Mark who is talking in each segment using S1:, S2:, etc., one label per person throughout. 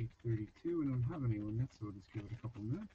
S1: 8:32. We don't have anyone yet, so we'll just give it a couple minutes.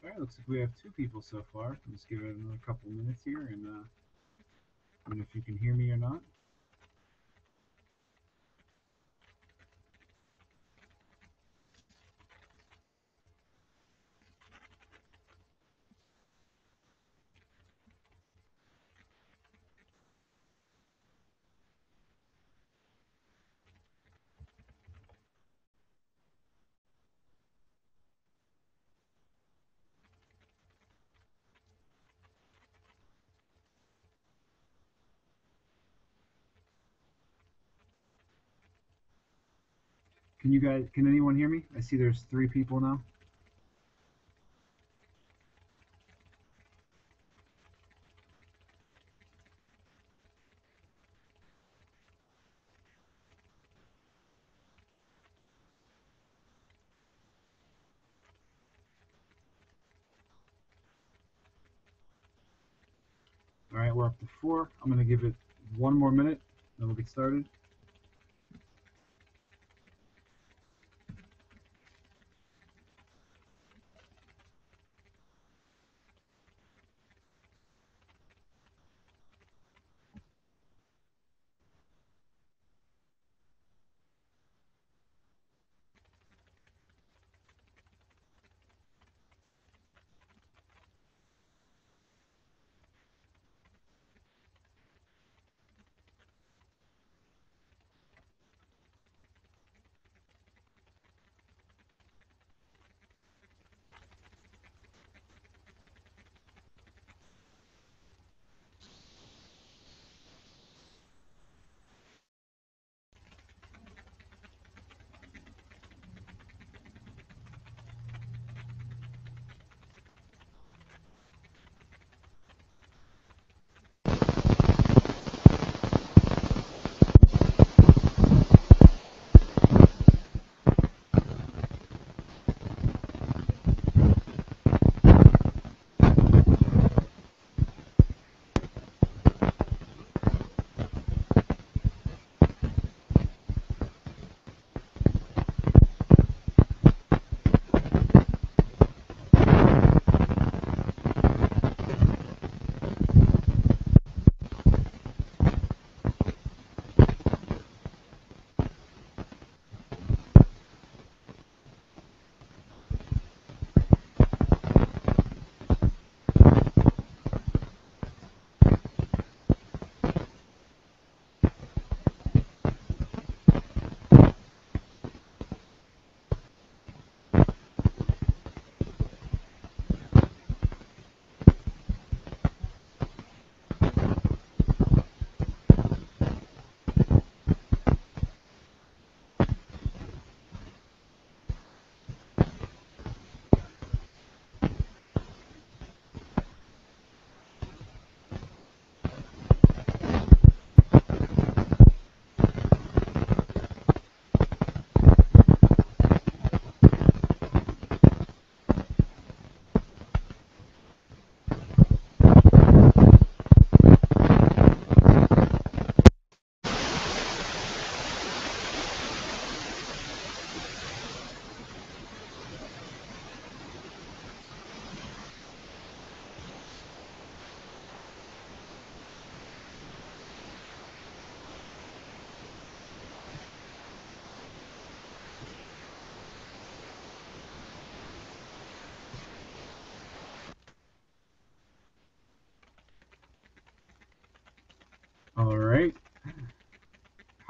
S1: All right, looks like we have two people so far. Let's give it another couple minutes here, and I don't know if you can hear me or not. Can anyone hear me? I see there's three people now. All right, we're up to four. I'm gonna give it one more minute, then we'll get started.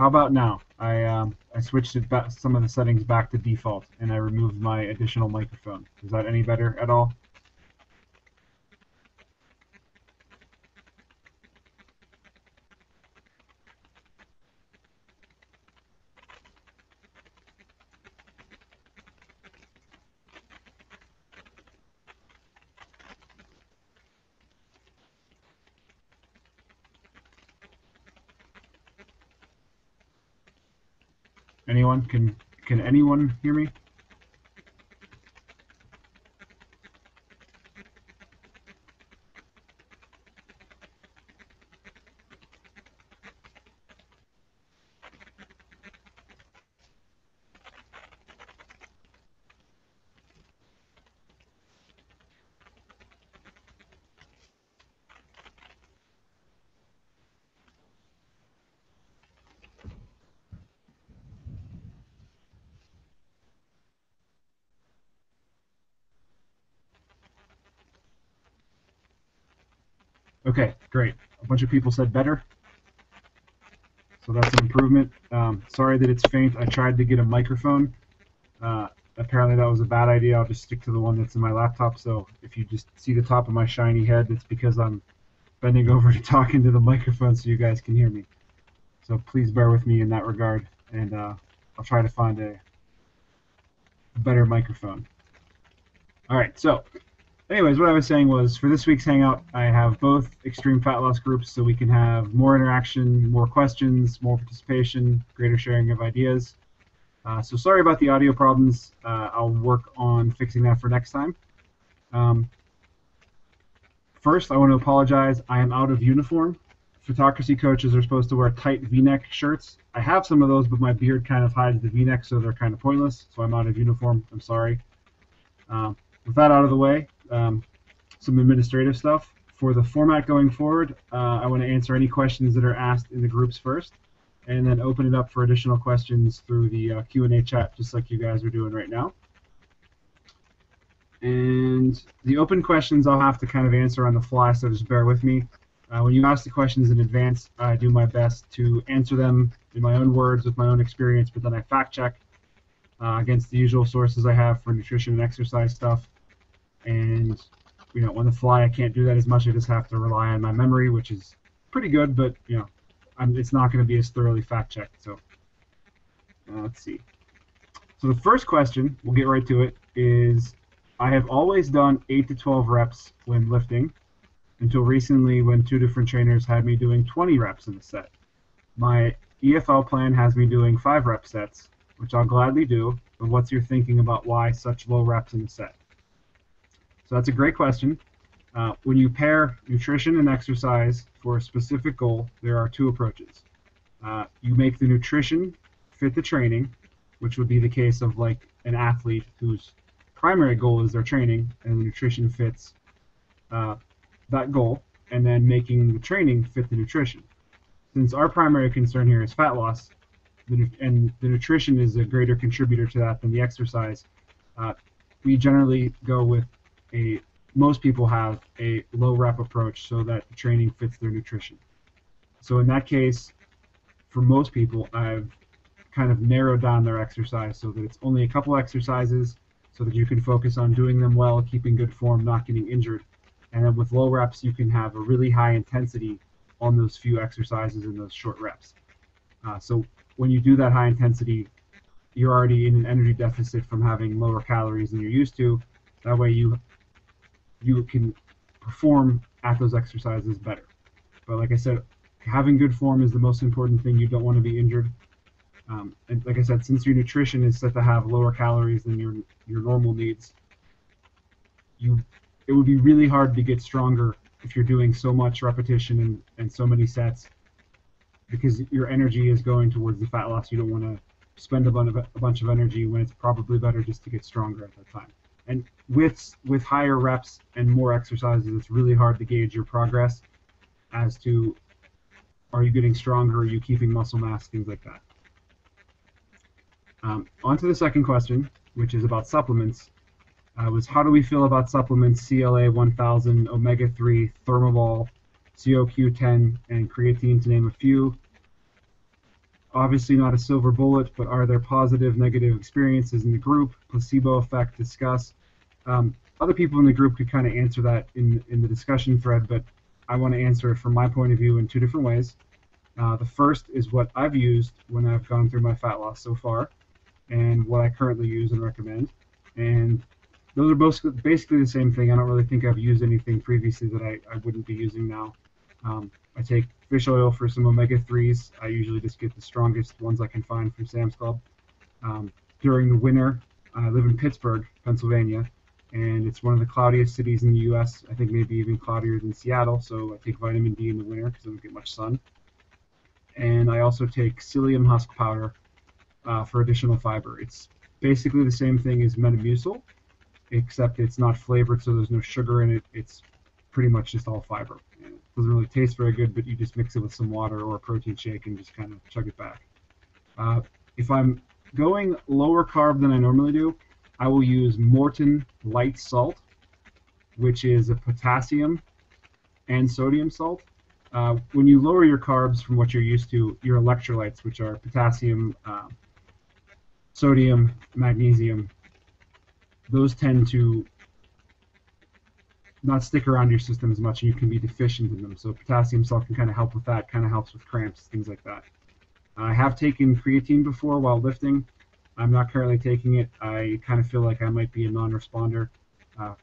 S1: How about now? I switched it back, some of the settings back to default, and I removed my additional microphone. Is that any better at all? Anyone? Can anyone hear me? Okay, great. A bunch of people said better, so that's an improvement. Sorry that it's faint. I tried to get a microphone. Apparently that was a bad idea. I'll just stick to the one that's in my laptop. So if you just see the top of my shiny head, it's because I'm bending over to talk into the microphone so you guys can hear me. So please bear with me in that regard, and I'll try to find a better microphone. All right, so anyways, what I was saying was for this week's Hangout, I have both extreme fat loss groups so we can have more interaction, more questions, more participation, greater sharing of ideas. So sorry about the audio problems. I'll work on fixing that for next time. First, I want to apologize. I am out of uniform. Photocracy coaches are supposed to wear tight V-neck shirts. I have some of those, but my beard kind of hides the V-neck, so they're kind of pointless. So I'm out of uniform. I'm sorry. With that out of the way, some administrative stuff. For the format going forward, I want to answer any questions that are asked in the groups first, and then open it up for additional questions through the Q&A chat, just like you guys are doing right now. And the open questions I'll have to kind of answer on the fly, so just bear with me. When you ask the questions in advance, I do my best to answer them in my own words with my own experience, but then I fact check against the usual sources I have for nutrition and exercise stuff. And you know, on the fly, I can't do that as much. I just have to rely on my memory, which is pretty good, but you know, it's not going to be as thoroughly fact checked. So let's see. So the first question, we'll get right to it, is I have always done 8 to 12 reps when lifting, until recently when 2 different trainers had me doing 20 reps in a set. My EFL plan has me doing 5 rep sets, which I'll gladly do, but what's your thinking about why such low reps in a set? So that's a great question. When you pair nutrition and exercise for a specific goal, there are 2 approaches. You make the nutrition fit the training, which would be the case of like an athlete whose primary goal is their training, and the nutrition fits that goal, and then making the training fit the nutrition. Since our primary concern here is fat loss, and the nutrition is a greater contributor to that than the exercise, we generally go with most people have a low rep approach so that the training fits their nutrition. So in that case, for most people, I've kind of narrowed down their exercise so that it's only a couple exercises so that you can focus on doing them well, keeping good form, not getting injured. And then with low reps, you can have a really high intensity on those few exercises in those short reps. So when you do that high intensity, you're already in an energy deficit from having lower calories than you're used to. That way you can perform at those exercises better. But like I said, having good form is the most important thing. You don't want to be injured. And like I said, since your nutrition is set to have lower calories than your normal needs, it would be really hard to get stronger if you're doing so much repetition and so many sets, because your energy is going towards the fat loss. You don't want to spend a bunch of energy when it's probably better just to get stronger at that time. And with higher reps and more exercises, it's really hard to gauge your progress as to, are you getting stronger, are you keeping muscle mass, things like that. On to the second question, which is about supplements. Was how do we feel about supplements CLA 1000, omega-3, Thermobol, CoQ10, and creatine, to name a few? Obviously not a silver bullet, but are there positive, negative experiences in the group? Placebo effect, discuss. Other people in the group could kind of answer that in the discussion thread, but I want to answer it from my point of view in two different ways. The first is what I've used when I've gone through my fat loss so far, and what I currently use and recommend. And those are both basically the same thing. I don't really think I've used anything previously that I wouldn't be using now. I take fish oil for some omega-3s. I usually just get the strongest ones I can find from Sam's Club. During the winter, I live in Pittsburgh, Pennsylvania, and it's one of the cloudiest cities in the U.S. I think maybe even cloudier than Seattle, so I take vitamin D in the winter because I don't get much sun. And I also take psyllium husk powder for additional fiber. It's basically the same thing as Metamucil, except it's not flavored, so there's no sugar in it. It's pretty much just all fiber. And it doesn't really taste very good, but you just mix it with some water or a protein shake and just kind of chug it back. If I'm going lower carb than I normally do, I will use Morton Light Salt, which is a potassium and sodium salt. When you lower your carbs from what you're used to, your electrolytes, which are potassium, sodium, magnesium, those tend to not stick around your system as much, and you can be deficient in them. So potassium salt can kind of help with that, kind of helps with cramps, things like that. I have taken creatine before while lifting. I'm not currently taking it. I kind of feel like I might be a non-responder.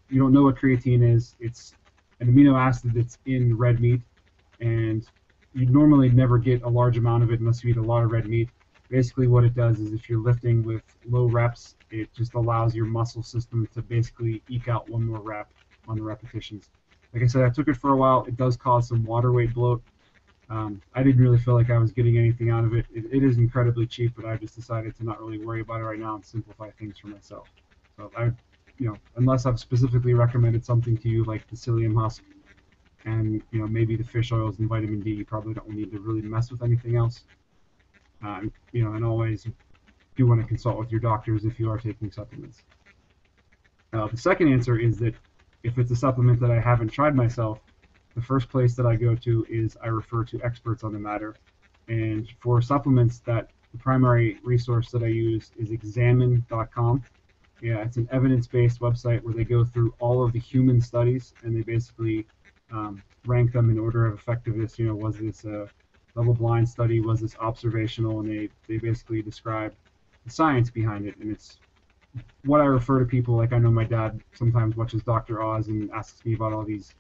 S1: You don't know what creatine is. It's an amino acid that's in red meat, and you normally never get a large amount of it unless you eat a lot of red meat. Basically what it does is if you're lifting with low reps, it just allows your muscle system to basically eke out one more rep on the repetitions. Like I said, I took it for a while. It does cause some water weight bloat. I didn't really feel like I was getting anything out of it. It is incredibly cheap, but I just decided to not really worry about it right now and simplify things for myself. So unless I've specifically recommended something to you like the psyllium husk and maybe the fish oils and vitamin D, you probably don't need to really mess with anything else. And always do want to consult with your doctors if you are taking supplements. The second answer is that if it's a supplement that I haven't tried myself, the first place that I go to is I refer to experts on the matter. And for supplements, the primary resource that I use is examine.com. Yeah, it's an evidence-based website where they go through all of the human studies and they basically rank them in order of effectiveness. Was this a double-blind study? Was this observational? And they basically describe the science behind it. And it's what I refer to people like. I know my dad sometimes watches Dr. Oz and asks me about all these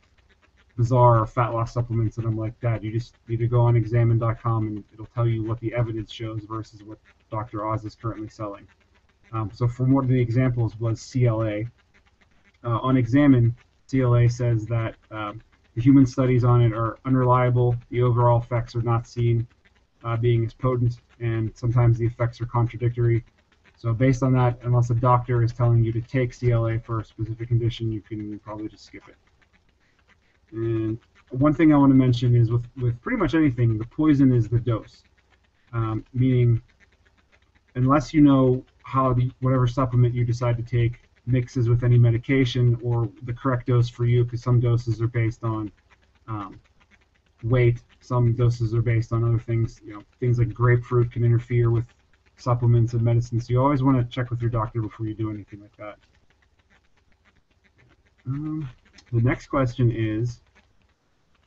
S1: bizarre fat loss supplements, and I'm like, Dad, you just need to go on examine.com and it'll tell you what the evidence shows versus what Dr. Oz is currently selling. So from one of the examples was CLA. On Examine, CLA says that the human studies on it are unreliable, the overall effects are not seen being as potent, and sometimes the effects are contradictory. So based on that, unless a doctor is telling you to take CLA for a specific condition, you can probably just skip it. And one thing I want to mention is with pretty much anything, the poison is the dose. Meaning, unless you know how whatever supplement you decide to take mixes with any medication or the correct dose for you, because some doses are based on weight, some doses are based on other things. Things like grapefruit can interfere with supplements and medicines. So you always want to check with your doctor before you do anything like that. The next question is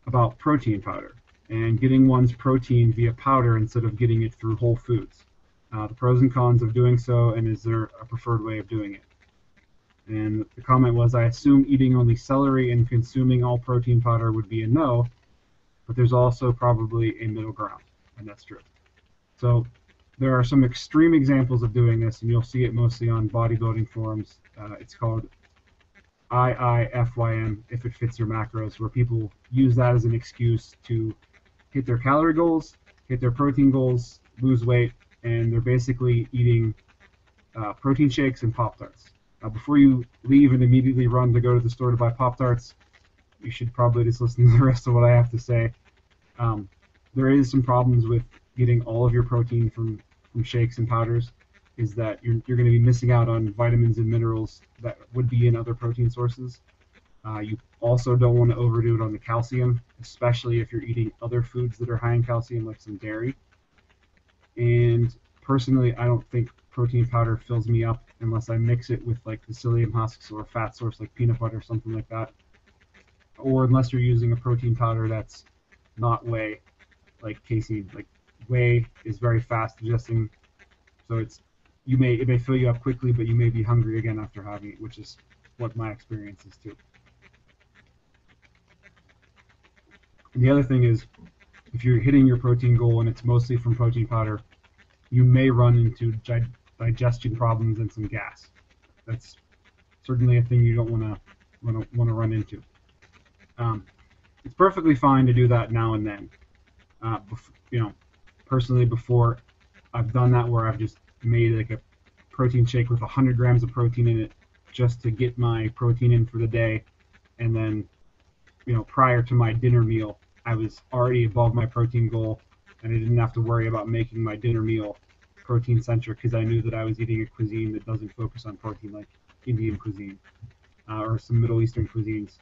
S1: about protein powder and getting one's protein via powder instead of getting it through whole foods. The pros and cons of doing so, and is there a preferred way of doing it? And the comment was, I assume eating only celery and consuming all protein powder would be a no, but there's also probably a middle ground, and that's true. So there are some extreme examples of doing this, and you'll see it mostly on bodybuilding forums. It's called IIFYM, if it fits your macros, where people use that as an excuse to hit their calorie goals, hit their protein goals, lose weight, and they're basically eating protein shakes and Pop-Tarts. Before you leave and immediately run to go to the store to buy Pop-Tarts, you should probably just listen to the rest of what I have to say. There is some problems with getting all of your protein from shakes and powders, is that you're going to be missing out on vitamins and minerals that would be in other protein sources. You also don't want to overdo it on the calcium, especially if you're eating other foods that are high in calcium, like some dairy. And personally, I don't think protein powder fills me up unless I mix it with like the psyllium husks or a fat source like peanut butter or something like that, or unless you're using a protein powder that's not whey, like casein. Like whey is very fast digesting, so it may fill you up quickly, but you may be hungry again after having it, which is what my experience is too. And the other thing is, if you're hitting your protein goal and it's mostly from protein powder, you may run into digestion problems and some gas. That's certainly a thing you don't want to run into. It's perfectly fine to do that now and then. Personally, before I've done that where I've just made like a protein shake with 100 grams of protein in it just to get my protein in for the day, and then prior to my dinner meal, I was already above my protein goal, and I didn't have to worry about making my dinner meal protein centric because I knew that I was eating a cuisine that doesn't focus on protein, like Indian cuisine or some Middle Eastern cuisines.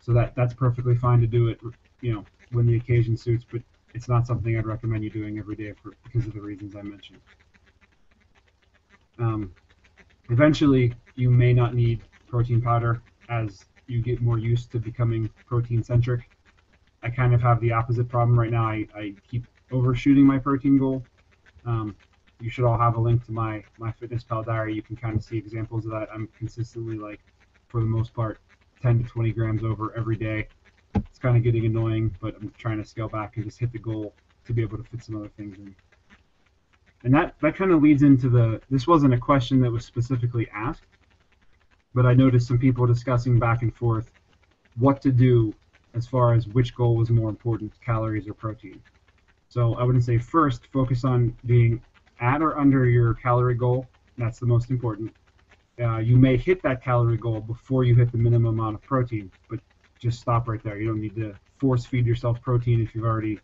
S1: So that's perfectly fine to do it, when the occasion suits, but it's not something I'd recommend you doing every day because of the reasons I mentioned. Eventually, you may not need protein powder as you get more used to becoming protein centric. I kind of have the opposite problem right now. I keep overshooting my protein goal. You should all have a link to my MyFitnessPal diary. You can kind of see examples of that. I'm consistently, like, for the most part, 10 to 20 grams over every day. It's kind of getting annoying, but I'm trying to scale back and just hit the goal to be able to fit some other things in. And that kind of leads into this wasn't a question that was specifically asked, but I noticed some people discussing back and forth what to do as far as which goal was more important, calories or protein. So I would say first, focus on being at or under your calorie goal. That's the most important. You may hit that calorie goal before you hit the minimum amount of protein, but just stop right there. You don't need to force feed yourself protein if you've already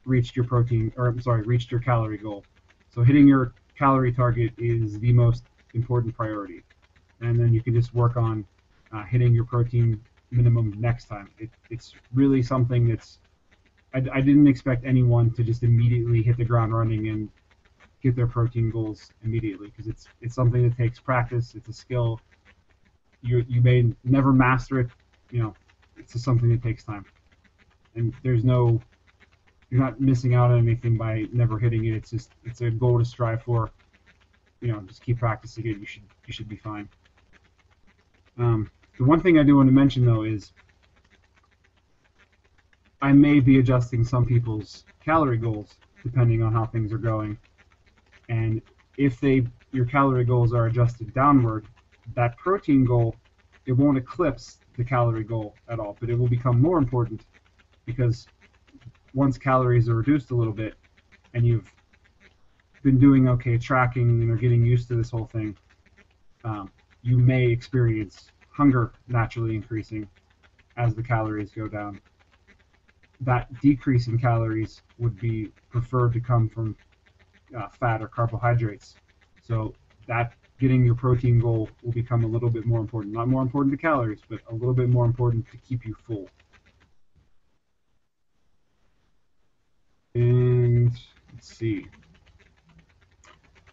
S1: reached your calorie goal. So hitting your calorie target is the most important priority. And then you can just work on hitting your protein minimum next time. It's really something that's, I didn't expect anyone to just immediately hit the ground running and get their protein goals immediately, because it's something that takes practice. It's a skill. You may never master it. It's just something that takes time. And you're not missing out on anything by never hitting it. It's a goal to strive for. Just keep practicing it. You should be fine. The one thing I do want to mention though is I may be adjusting some people's calorie goals depending on how things are going. And if your calorie goals are adjusted downward, that protein goal, it won't eclipse the calorie goal at all, but it will become more important because once calories are reduced a little bit and you've been doing okay tracking and are getting used to this whole thing, you may experience hunger naturally increasing as the calories go down. That decrease in calories would be preferred to come from fat or carbohydrates. So that getting your protein goal will become a little bit more important. Not more important to calories, but a little bit more important to keep you full. And let's see.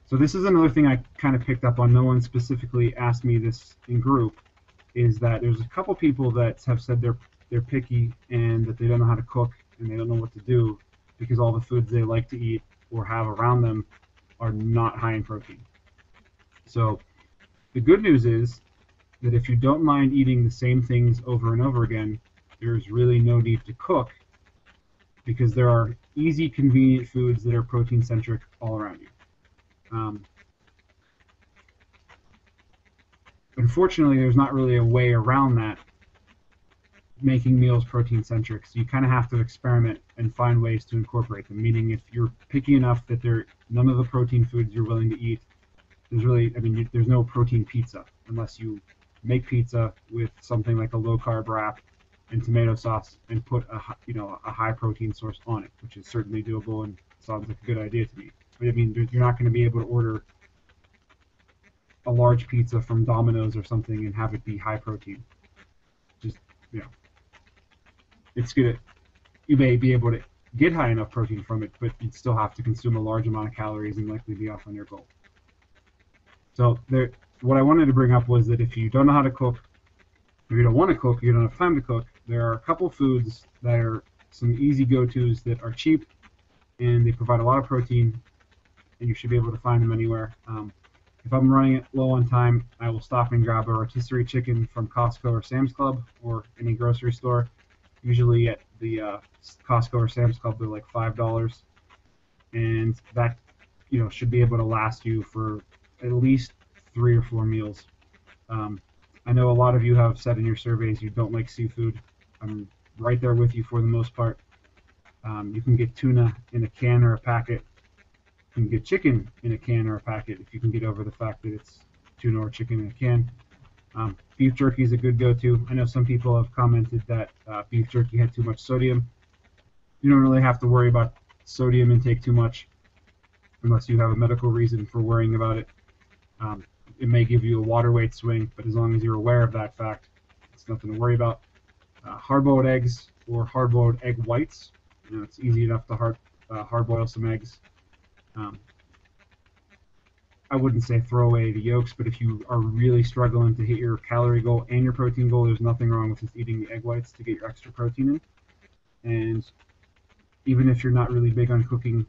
S1: So this is another thing I kind of picked up on. No one specifically asked me this in group, is that there's a couple people that have said they're picky and that they don't know how to cook and they don't know what to do because all the foods they like to eat or have around them are not high in protein. So the good news is that if you don't mind eating the same things over and over again, there's really no need to cook because there are easy, convenient foods that are protein-centric all around you. Unfortunately, there's not really a way around that, making meals protein-centric, so you kind of have to experiment and find ways to incorporate them, meaning if you're picky enough that none of the protein foods you're willing to eat, there's no protein pizza unless you make pizza with something like a low-carb wrap and tomato sauce and put a high protein source on it, which is certainly doable and sounds like a good idea to me. But you're not going to be able to order a large pizza from Domino's or something and have it be high protein. Just, it's good. You may be able to get high enough protein from it, but you'd still have to consume a large amount of calories and likely be off on your goal. So what I wanted to bring up was that if you don't know how to cook, if you don't want to cook, you don't have time to cook, there are a couple foods that are some easy go-tos that are cheap and they provide a lot of protein, and you should be able to find them anywhere. If I'm running it low on time, I will stop and grab a rotisserie chicken from Costco or Sam's Club or any grocery store. Usually at the Costco or Sam's Club, they're like $5, and that should be able to last you for at least 3 or 4 meals. I know a lot of you have said in your surveys you don't like seafood. I'm right there with you for the most part. You can get tuna in a can or a packet. You can get chicken in a can or a packet if you can get over the fact that it's tuna or chicken in a can. Beef jerky is a good go-to. I know some people have commented that beef jerky had too much sodium. You don't really have to worry about sodium intake too much unless you have a medical reason for worrying about it. It may give you a water weight swing, but as long as you're aware of that fact, it's nothing to worry about. Hard-boiled eggs or hard-boiled egg whites. It's easy enough to hard-boil some eggs. I wouldn't say throw away the yolks, but if you are really struggling to hit your calorie goal and your protein goal, there's nothing wrong with just eating the egg whites to get your extra protein in. And even if you're not really big on cooking,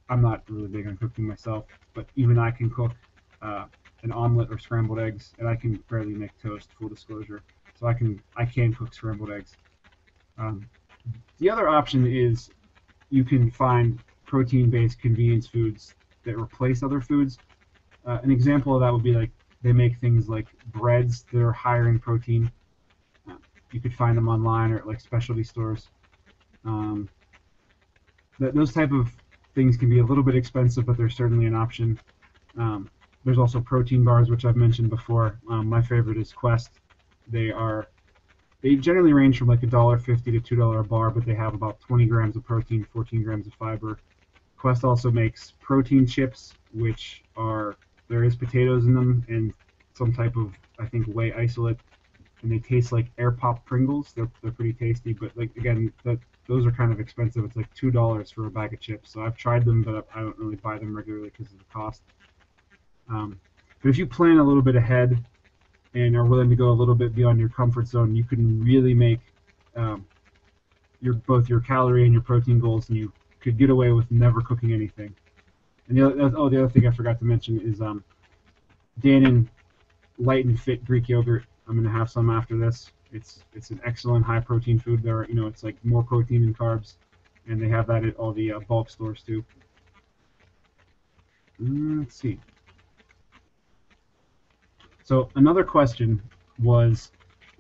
S1: I'm not really big on cooking myself, but even I can cook an omelet or scrambled eggs, and I can barely make toast, full disclosure. So I can cook scrambled eggs. The other option is you can find protein-based convenience foods that replace other foods. An example of that would be like they make things like breads that are higher in protein. You could find them online or at like specialty stores. Those type of things can be a little bit expensive, but they're certainly an option. There's also protein bars, which I've mentioned before. My favorite is Quest. They generally range from like $1.50 to $2 a bar, but they have about 20 grams of protein, 14 grams of fiber. Quest also makes protein chips, there is potatoes in them and some type of, I think, whey isolate, and they taste like air pop Pringles. They're pretty tasty, but like again, those are kind of expensive. It's like $2 for a bag of chips. So I've tried them, but I don't really buy them regularly because of the cost. But if you plan a little bit ahead and are willing to go a little bit beyond your comfort zone, you can really make both your calorie and your protein goals, and you could get away with never cooking anything. And the other thing I forgot to mention is Dannon Light and Fit Greek yogurt. I'm gonna have some after this. It's an excellent high protein food. It's like more protein than carbs, and they have that at all the bulk stores too. Let's see. So another question was,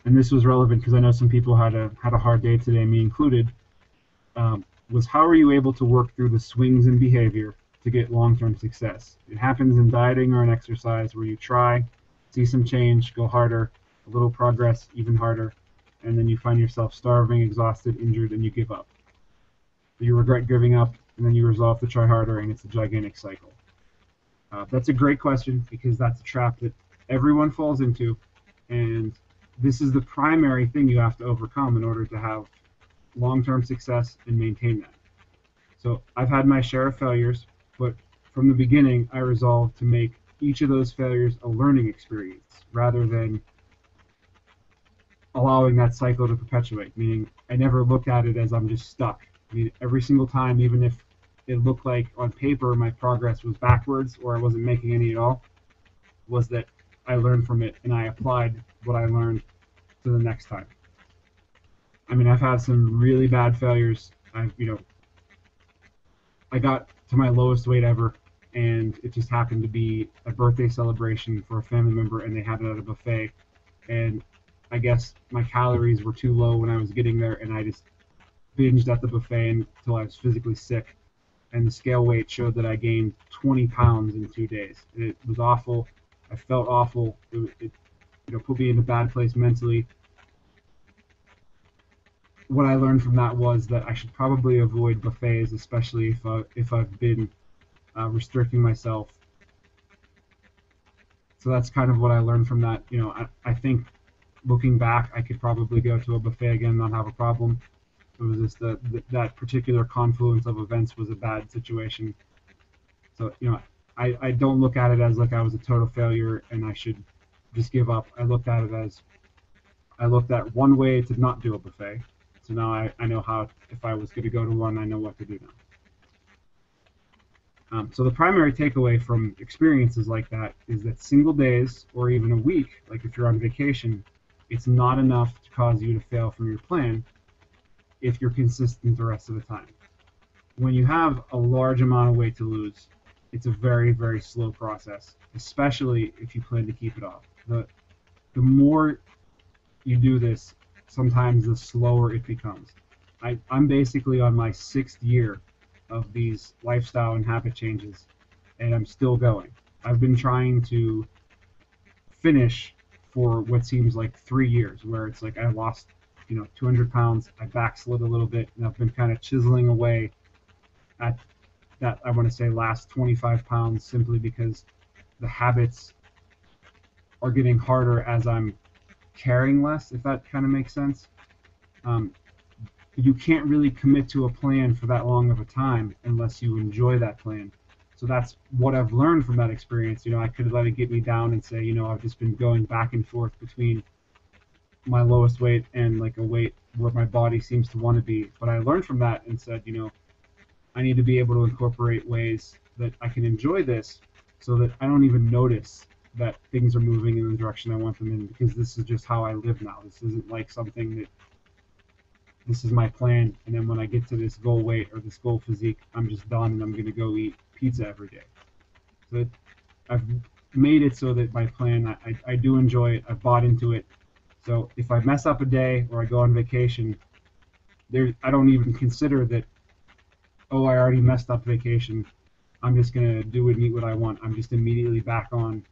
S1: and this was relevant because I know some people had a hard day today, me included, was how are you able to work through the swings in behavior to get long-term success? It happens in dieting or in exercise where you try, see some change, go harder, a little progress, even harder, and then you find yourself starving, exhausted, injured, and you give up. You regret giving up, and then you resolve to try harder, and it's a gigantic cycle. That's a great question because that's a trap that everyone falls into, and this is the primary thing you have to overcome in order to have long-term success and maintain that. So I've had my share of failures, but from the beginning I resolved to make each of those failures a learning experience rather than allowing that cycle to perpetuate, meaning I never looked at it as I'm just stuck. I mean, every single time, even if it looked like on paper my progress was backwards or I wasn't making any at all, was that I learned from it and I applied what I learned to the next time. I mean, I've had some really bad failures. I got to my lowest weight ever, and it just happened to be a birthday celebration for a family member, and they had it at a buffet. And I guess my calories were too low when I was getting there, and I just binged at the buffet until I was physically sick. And the scale weight showed that I gained 20 pounds in 2 days. It was awful. I felt awful. It put me in a bad place mentally. What I learned from that was that I should probably avoid buffets, especially if I've been restricting myself. So that's kind of what I learned from that. I think looking back, I could probably go to a buffet again and not have a problem. It was just that particular confluence of events was a bad situation. So, I don't look at it as like I was a total failure and I should just give up. I looked at it as I looked at one way to not do a buffet. So now I know how, if I was going to go to one, I know what to do now. So the primary takeaway from experiences like that is that single days or even a week, like if you're on vacation, it's not enough to cause you to fail from your plan if you're consistent the rest of the time. When you have a large amount of weight to lose, it's a very, very slow process, especially if you plan to keep it off. The more you do this, sometimes the slower it becomes. I'm basically on my 6th year of these lifestyle and habit changes, and I'm still going. I've been trying to finish for what seems like 3 years, where it's like I lost 200 pounds, I backslid a little bit, and I've been kind of chiseling away at that, I want to say, last 25 pounds, simply because the habits are getting harder as I'm carrying less, if that kind of makes sense. You can't really commit to a plan for that long of a time unless you enjoy that plan. So that's what I've learned from that experience. I could let it get me down and say, I've just been going back and forth between my lowest weight and like a weight where my body seems to want to be. But I learned from that and said, I need to be able to incorporate ways that I can enjoy this so that I don't even notice that things are moving in the direction I want them in, because this is just how I live now. This isn't like something that this is my plan, and then when I get to this goal weight or this goal physique, I'm just done and I'm going to go eat pizza every day. So I've made it so that my plan, I do enjoy it. I've bought into it. So if I mess up a day or I go on vacation, I don't even consider that, oh, I already messed up vacation. I'm just going to do and eat what I want. I'm just immediately back on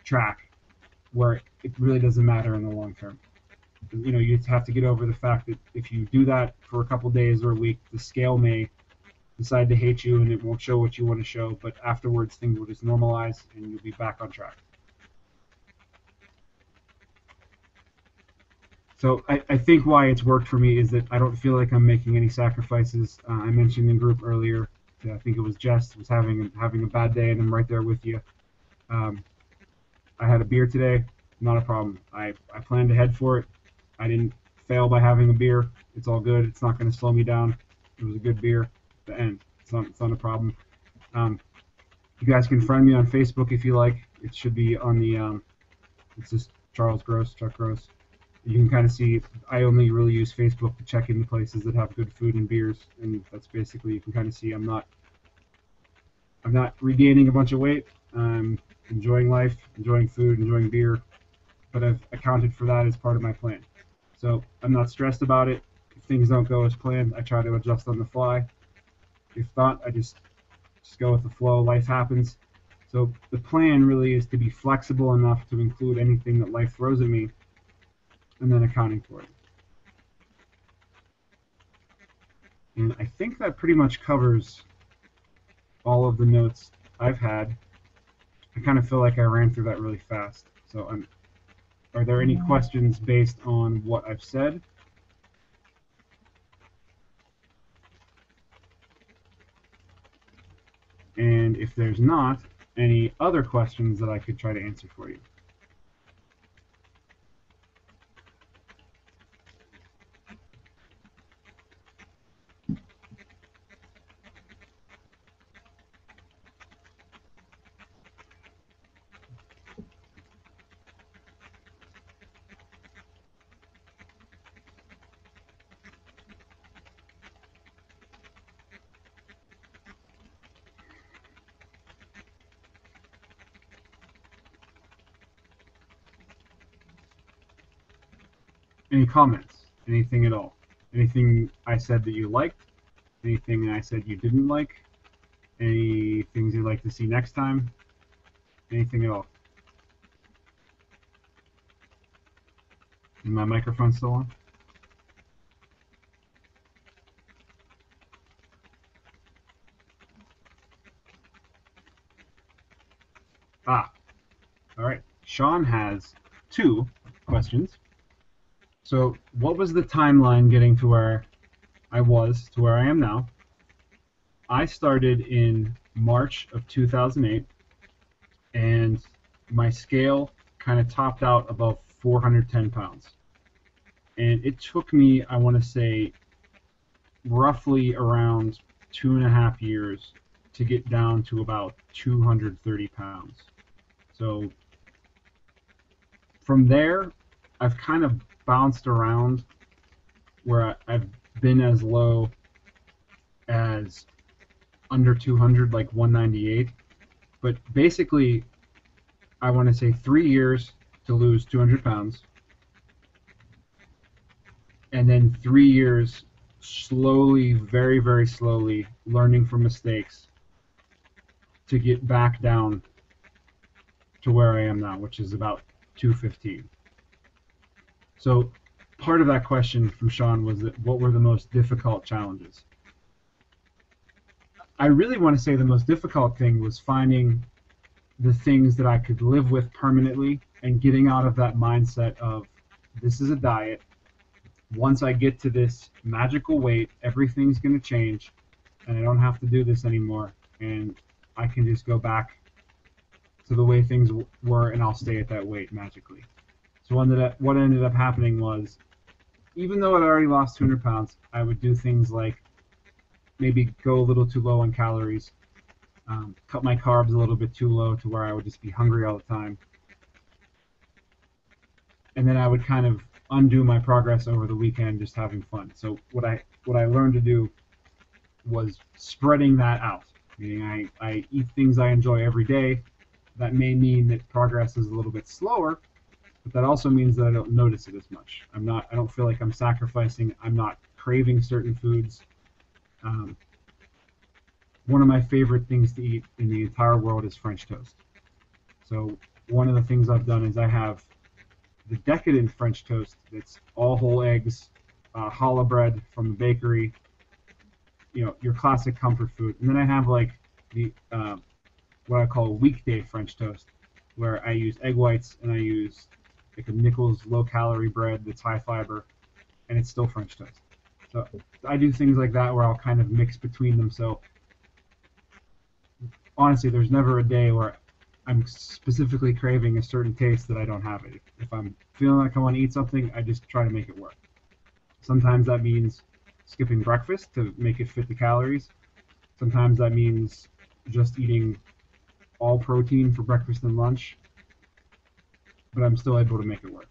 S1: track, where it really doesn't matter in the long term. You have to get over the fact that if you do that for a couple days or a week, the scale may decide to hate you and it won't show what you want to show, but afterwards things will just normalize and you'll be back on track. So I think why it's worked for me is that I don't feel like I'm making any sacrifices. I mentioned in group earlier, I think it was Jess, was having a bad day, and I'm right there with you. I had a beer today, not a problem. I planned to head for it. I didn't fail by having a beer. It's all good. It's not going to slow me down. It was a good beer at the end. It's not a problem. You guys can friend me on Facebook if you like. It should be on the, it's just Charles Gross, Chuck Gross. You can kind of see I only really use Facebook to check into places that have good food and beers, and that's basically, you can kind of see I'm not regaining a bunch of weight. I'm enjoying life, enjoying food, enjoying beer, but I've accounted for that as part of my plan. So I'm not stressed about it. If things don't go as planned, I try to adjust on the fly. If not, I just go with the flow. Life happens. So the plan really is to be flexible enough to include anything that life throws at me, and then accounting for it. And I think that pretty much covers all of the notes I've had. I kind of feel like I ran through that really fast. So are there any questions based on what I've said? And if there's not, any other questions that I could try to answer for you? Any comments? Anything at all? Anything I said that you liked? Anything I said you didn't like? Any things you'd like to see next time? Anything at all? Is my microphone still on? All right. Sean has 2 questions. So what was the timeline getting to where I was to where I am now. I started in March of 2008, and my scale kind of topped out above 410 pounds. And it took me, I want to say, roughly around 2.5 years to get down to about 230 pounds. So from there, I've kind of bounced around where I've been as low as under 200, like 198. But basically, I want to say 3 years to lose 200 pounds, and then 3 years slowly, very, very slowly, learning from mistakes to get back down to where I am now, which is about 215. So part of that question from Sean was that what were the most difficult challenges? I really want to say the most difficult thing was finding the things that I could live with permanently and getting out of that mindset of this is a diet. Once I get to this magical weight, everything's going to change and I don't have to do this anymore and I can just go back to the way things were and I'll stay at that weight magically. So what ended up happening was, even though I'd already lost 200 pounds, I would do things like maybe go a little too low on calories, cut my carbs a little bit too low to where I would just be hungry all the time. And then I would kind of undo my progress over the weekend just having fun. So what I learned to do was spreading that out. Meaning I eat things I enjoy every day. That may mean that progress is a little bit slower, but that also means that I don't notice it as much. I don't feel like I'm sacrificing. I'm not craving certain foods. One of my favorite things to eat in the entire world is French toast. So one of the things I've done is I have the decadent French toast that's all whole eggs, challah bread from the bakery, your classic comfort food. And then I have like the what I call a weekday French toast, where I use egg whites and I use like a Nichols low-calorie bread that's high fiber, and it's still French toast. So I do things like that where I'll kind of mix between them. So honestly, there's never a day where I'm specifically craving a certain taste that I don't have it. If I'm feeling like I want to eat something, I just try to make it work. Sometimes that means skipping breakfast to make it fit the calories. Sometimes that means just eating all protein for breakfast and lunch, but I'm still able to make it work.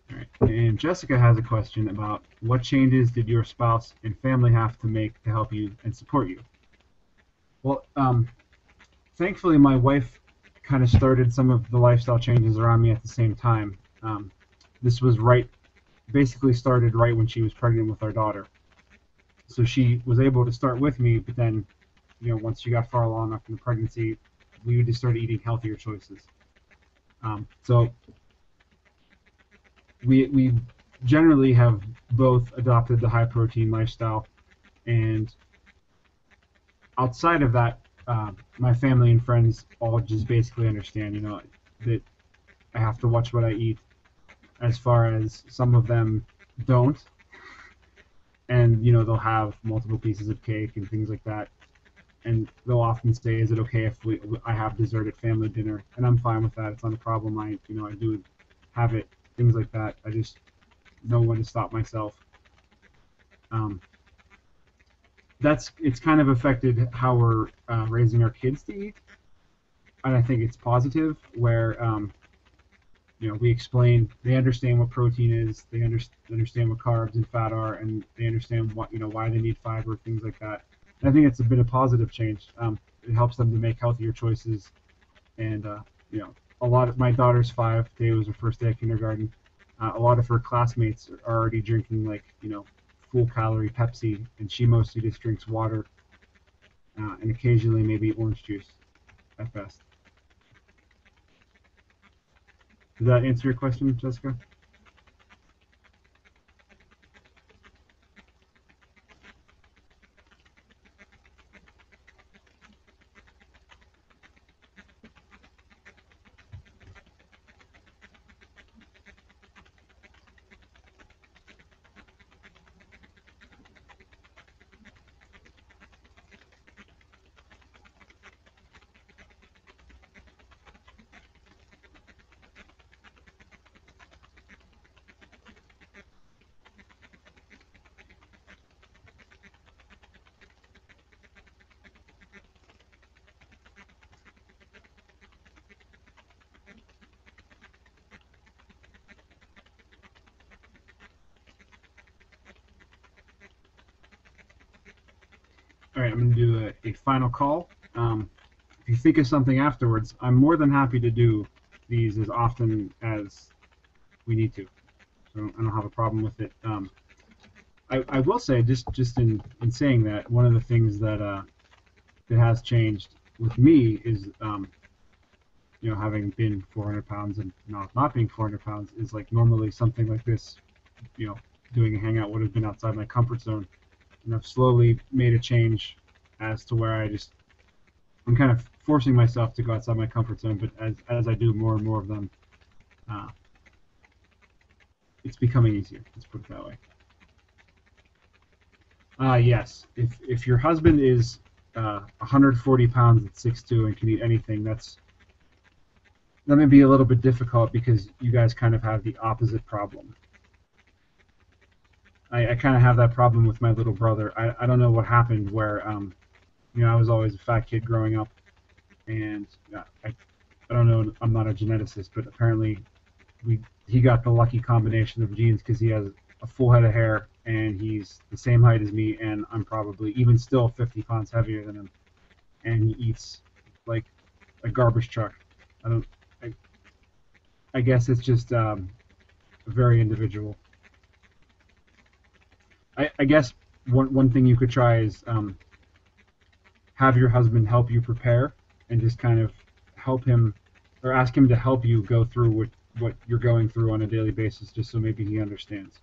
S1: All right. And Jessica has a question about what changes did your spouse and family have to make to help you and support you? Well, thankfully, my wife kind of started some of the lifestyle changes around me at the same time. This was basically started right when she was pregnant with our daughter. So she was able to start with me, but then, once she got far along enough in the pregnancy, we just started eating healthier choices. So we generally have both adopted the high protein lifestyle, and outside of that, my family and friends all just basically understand, that I have to watch what I eat. As far as some of them don't, and they'll have multiple pieces of cake and things like that, and they'll often say, "Is it okay if I have dessert at family dinner?" And I'm fine with that. It's not a problem. I do have it. Things like that. I just know when to stop myself. It's kind of affected how we're raising our kids to eat, and I think it's positive where we explain, they understand what protein is, they understand what carbs and fat are, and they understand why they need fiber, things like that. And I think it's been a positive change. It helps them to make healthier choices, and a lot of my daughter's 5. Today was her first day of kindergarten. A lot of her classmates are already drinking full calorie Pepsi, and she mostly just drinks water and occasionally maybe orange juice at best. Does that answer your question, Jessica? All right, I'm going to do a final call. If you think of something afterwards, I'm more than happy to do these as often as we need to. So I don't have a problem with it. I will say, just in saying that, one of the things that has changed with me is, having been 400 pounds and not being 400 pounds is like normally something like this, doing a hangout would have been outside my comfort zone. And I've slowly made a change as to where I'm kind of forcing myself to go outside my comfort zone, but as I do more and more of them, it's becoming easier. Let's put it that way. Yes, if your husband is 140 pounds at 6'2" and can eat anything, that may be a little bit difficult because you guys kind of have the opposite problem. I kind of have that problem with my little brother. I don't know what happened where, I was always a fat kid growing up, and I don't know, I'm not a geneticist, but apparently he got the lucky combination of genes because he has a full head of hair and he's the same height as me, and I'm probably even still 50 pounds heavier than him, and he eats like a garbage truck. I guess it's just very individual. I guess one thing you could try is have your husband help you prepare and just kind of help him or ask him to help you go through what you're going through on a daily basis, just so maybe he understands.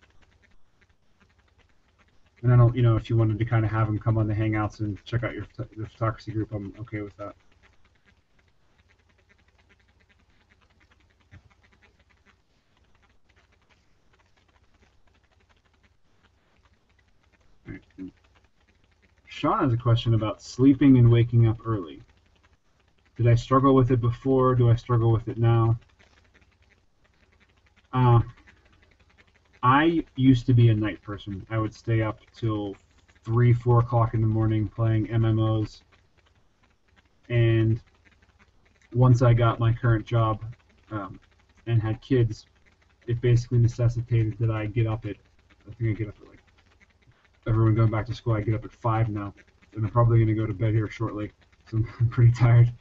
S1: And I don't, if you wanted to kind of have him come on the Hangouts and check out the photocracy group, I'm okay with that. All right. Sean has a question about sleeping and waking up early. Did I struggle with it before? Do I struggle with it now? I used to be a night person. I would stay up till 3, 4 o'clock in the morning playing MMOs. And once I got my current job and had kids, it basically necessitated that I get up at, I think I get up at like, everyone going back to school, I get up at 5 now. And I'm probably going to go to bed here shortly. So I'm pretty tired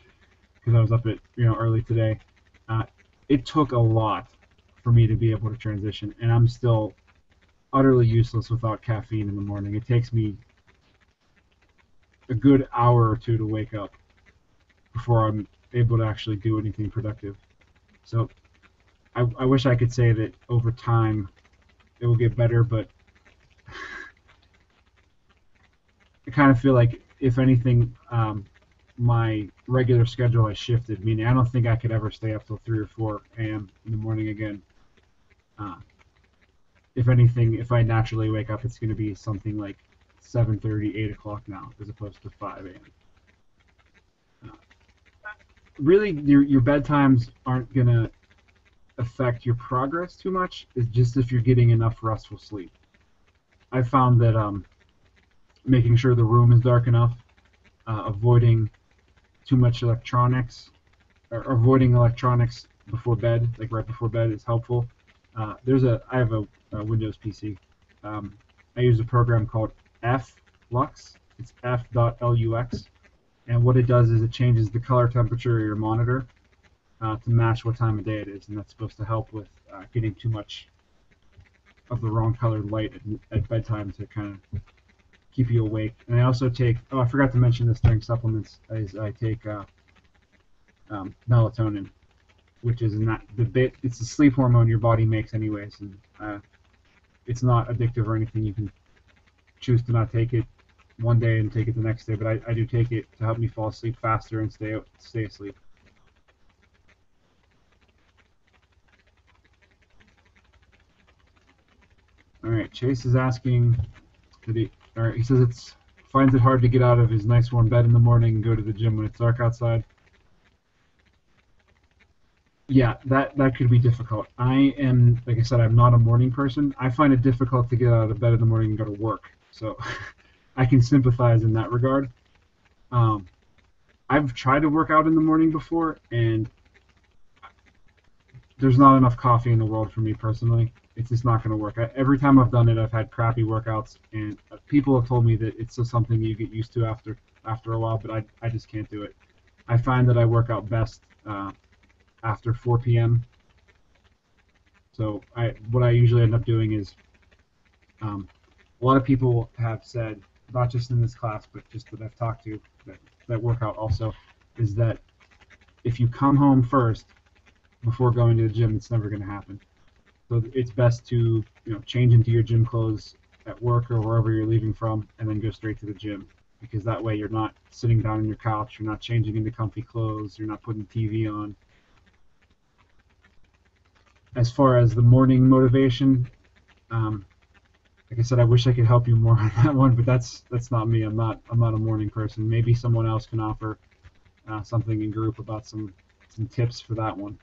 S1: because I was up at, early today. It took a lot for me to be able to transition, and I'm still utterly useless without caffeine in the morning. It takes me a good hour or two to wake up before I'm able to actually do anything productive. So I wish I could say that over time it will get better, but I kind of feel like, if anything, my regular schedule has shifted, meaning I don't think I could ever stay up till 3 or 4 a.m. in the morning again. If anything, if I naturally wake up, it's going to be something like 7:30, 8 o'clock now, as opposed to 5 a.m. Really, your bedtimes aren't going to affect your progress too much. It's just if you're getting enough restful sleep. I found that making sure the room is dark enough, avoiding too much electronics, or avoiding electronics before bed, like right before bed, is helpful. I have a Windows PC. I use a program called Flux. It's f.lux, and what it does is it changes the color temperature of your monitor to match what time of day it is, and that's supposed to help with getting too much of the wrong colored light at bedtime to kind of keep you awake. And I also take, I forgot to mention this during supplements, I take melatonin, which is not it's the sleep hormone your body makes anyways, and it's not addictive or anything. You can choose to not take it one day and take it the next day, but I do take it to help me fall asleep faster and stay asleep. All right, Chase is asking, he says finds it hard to get out of his nice warm bed in the morning and go to the gym when it's dark outside. Yeah, that could be difficult. I am, like I said, I'm not a morning person. I find it difficult to get out of bed in the morning and go to work, so I can sympathize in that regard. I've tried to work out in the morning before, and there's not enough coffee in the world for me personally. it's just not going to work. Every time I've done it, I've had crappy workouts, and people have told me that it's just something you get used to after a while, but I just can't do it. I find that I work out best after 4 p.m. So what I usually end up doing is a lot of people have said, not just in this class, but just that I've talked to that work out also, is that if you come home first before going to the gym, it's never going to happen. So it's best to change into your gym clothes at work or wherever you're leaving from, and then go straight to the gym, because that way you're not sitting down on your couch, you're not changing into comfy clothes, you're not putting TV on. As far as the morning motivation, like I said, I wish I could help you more on that one, but that's not me. I'm not a morning person. Maybe someone else can offer something in group about some tips for that one.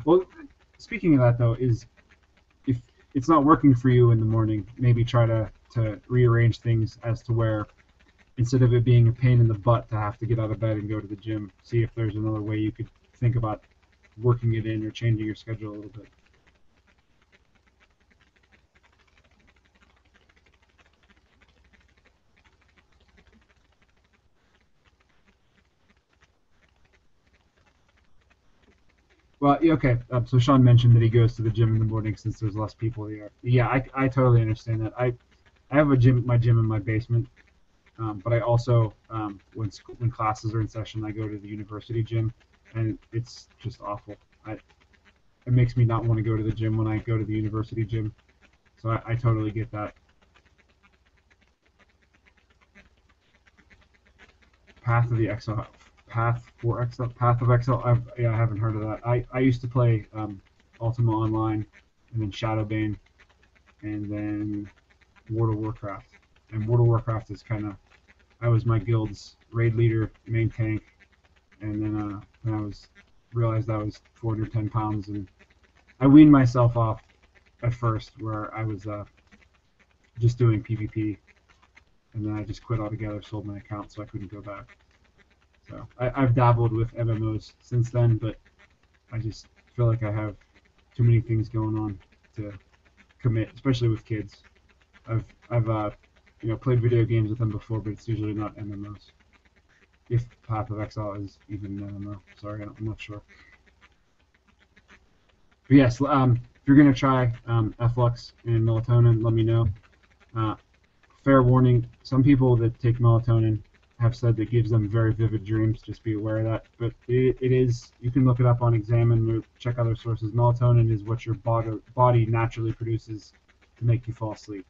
S1: Well, speaking of that though, is if it's not working for you in the morning, maybe try to rearrange things as to where, instead of it being a pain in the butt to have to get out of bed and go to the gym, see if there's another way you could think about working it in or changing your schedule a little bit. Well, yeah, okay. So Sean mentioned that he goes to the gym in the morning since there's less people there. Yeah, I totally understand that. I have my gym in my basement, but I also when classes are in session, I go to the university gym, and it's just awful. It makes me not want to go to the gym when I go to the university gym. So I totally get that. Path of the Exile, Path of Exile. I haven't heard of that. I used to play Ultima Online, and then Shadowbane, and then World of Warcraft. And World of Warcraft is kind of, I was my guild's raid leader, main tank, and then when I realized I was 410 pounds, and I weaned myself off at first, where I was just doing PvP, and then I just quit altogether, sold my account, so I couldn't go back. So I've dabbled with MMOs since then, but I just feel like I have too many things going on to commit, especially with kids. I've played video games with them before, but it's usually not MMOs. If Path of Exile is even an MMO, sorry, I'm not sure. But yes, if you're gonna try Efflux and melatonin, let me know. Fair warning: some people that take melatonin have said that gives them very vivid dreams. Just be aware of that. But it is, you can look it up on Examine or check other sources. Melatonin is what your body naturally produces to make you fall asleep.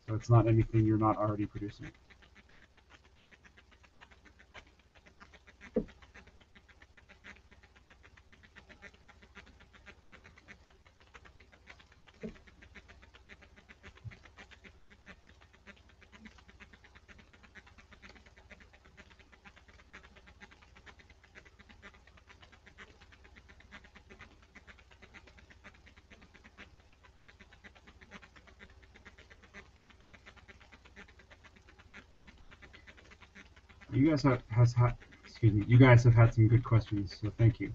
S1: So it's not anything you're not already producing. You guys you guys have had some good questions, so thank you.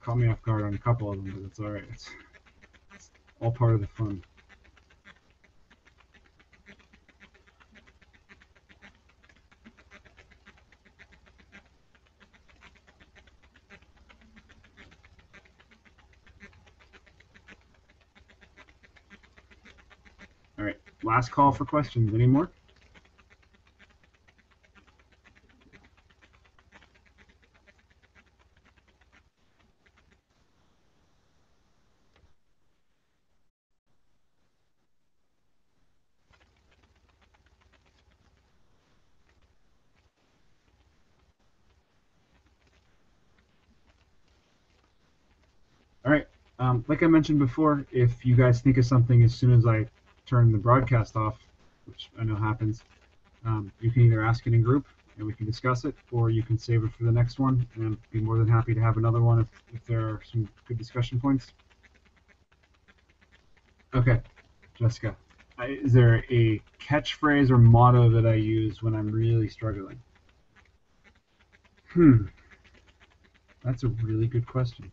S1: Caught me off guard on a couple of them, but it's all right. It's all part of the fun. All right, last call for questions. Any more? All right. Like I mentioned before, if you guys think of something as soon as I turn the broadcast off, which I know happens, you can either ask it in group and we can discuss it, or you can save it for the next one, and I'd be more than happy to have another one if there are some good discussion points. Okay, Jessica. is there a catchphrase or motto that I use when I'm really struggling? That's a really good question.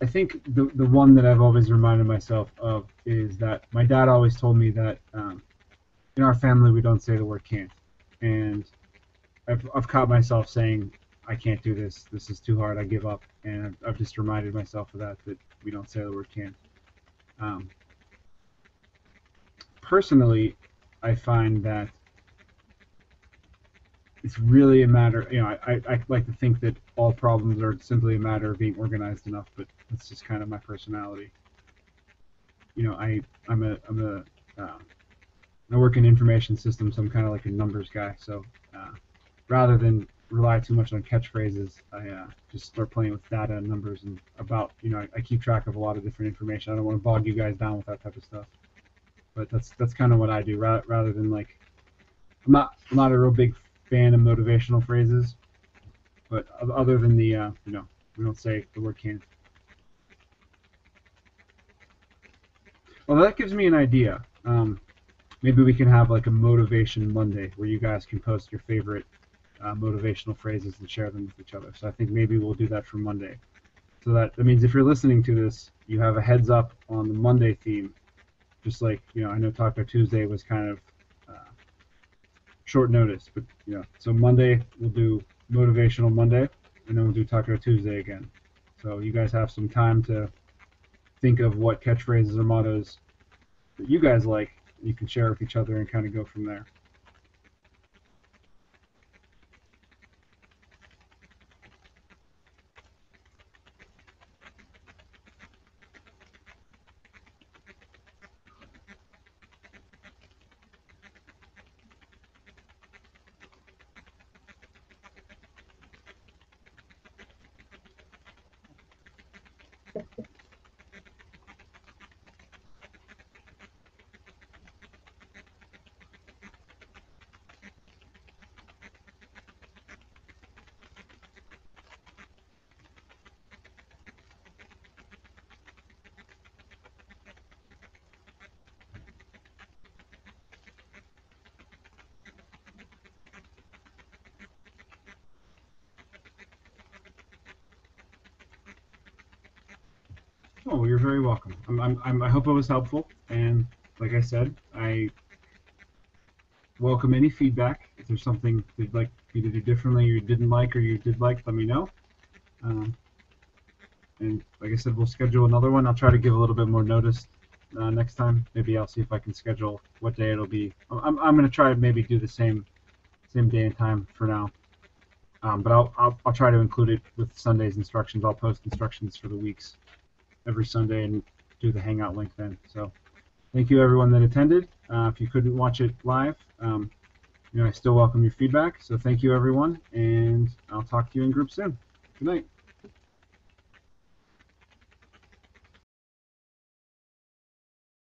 S1: I think the one that I've always reminded myself of is that my dad always told me that in our family we don't say the word can't, and I've caught myself saying I can't do this. This is too hard. I give up, and I've just reminded myself of that we don't say the word can't. Um, Personally, I find that it's really a matter. I like to think that all problems are simply a matter of being organized enough, but that's just kind of my personality. I work in information systems, so I'm kind of like a numbers guy. So rather than rely too much on catchphrases, I just start playing with data and numbers and I keep track of a lot of different information. I don't want to bog you guys down with that type of stuff, but that's kind of what I do. Rather than like, I'm not a real big fan of motivational phrases, but other than we don't say the word can't. Well, that gives me an idea. Maybe we can have like a motivation Monday where you guys can post your favorite motivational phrases and share them with each other. So I think maybe we'll do that for Monday. So that means if you're listening to this, you have a heads up on the Monday theme. Just like, I know Taco Tuesday was kind of short notice, but so Monday we'll do Motivational Monday, and then we'll do Taco Tuesday again. So you guys have some time to think of what catchphrases or mottos that you guys like. You can share with each other and kind of go from there. Oh, well, you're very welcome. I hope it was helpful, and like I said, I welcome any feedback. If there's something you'd like me to do differently, or you didn't like, or you did like, let me know. Um, and like I said, we'll schedule another one. I'll try to give a little bit more notice next time. Maybe I'll see if I can schedule what day it'll be. I'm going to try to maybe do the same day and time for now. But I'll try to include it with Sunday's instructions. I'll post instructions for the weeks every Sunday and do the Hangout link then. So thank you everyone that attended. If you couldn't watch it live, I still welcome your feedback. So thank you everyone, and I'll talk to you in group soon. Good night.